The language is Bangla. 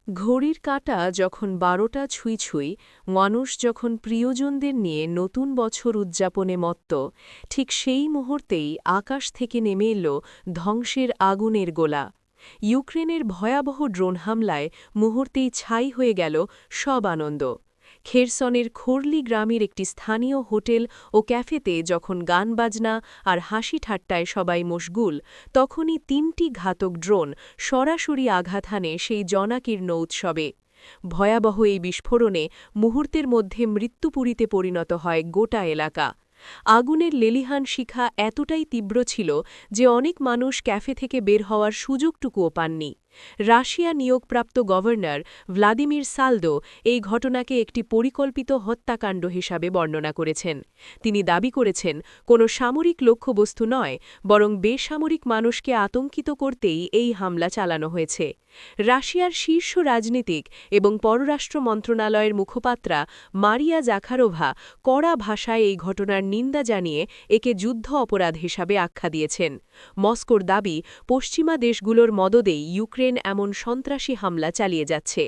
ঘড়ির কাঁটা যখন ১২টা ছুঁই ছুঁই, মানুষ যখন প্রিয়জনদের নিয়ে নতুন বছর উদযাপনে মত্ত, ঠিক সেই মুহূর্তেই আকাশ থেকে নেমে এল ধ্বংসের আগুনের গোলা। ইউক্রেনের ভয়াবহ ড্রোন হামলায় মুহূর্তেই ছাই হয়ে গেল সব আনন্দ। খেরসনের খোরলি গ্রামের একটি স্থানীয় হোটেল ও ক্যাফেতে যখন গান বাজনা আর হাসি ঠাট্টায় সবাই মশগুল, তখনই ৩টি ঘাতক ড্রোন সরাসরি আঘাত হানে সেই জনাকীর্ণ উৎসবে। ভয়াবহ এই বিস্ফোরণে মুহূর্তের মধ্যে মৃত্যুপুরীতে পরিণত হয় গোটা এলাকা। আগুনের লেলিহান শিখা এতটাই তীব্র ছিল যে অনেক মানুষ ক্যাফে থেকে বের হওয়ার সুযোগটুকুও পাননি। রাশিয়া নিয়োগপ্রাপ্ত গভর্নর ভ্লাদিমির সালদো এই ঘটনাকে একটি পরিকল্পিত হত্যাকাণ্ড হিসাবে বর্ণনা করেছেন। তিনি দাবি করেছেন, কোনো সামরিক লক্ষ্যবস্তু নয়, বরং বেসামরিক মানুষকে আতঙ্কিত করতেই এই হামলা চালানো হয়েছে। রাশিয়ার শীর্ষ রাজনীতিক এবং পররাষ্ট্র মন্ত্রণালয়ের মুখপাত্রা মারিয়া জাখারোভা কড়া ভাষায় এই ঘটনার নিন্দা জানিয়ে একে যুদ্ধ অপরাধ হিসাবে আখ্যা দিয়েছেন। মস্কোর দাবি, পশ্চিমা দেশগুলোর মদদেই ইউক্রেন এমন সন্ত্রাসী হামলা চালিয়ে যাচ্ছে।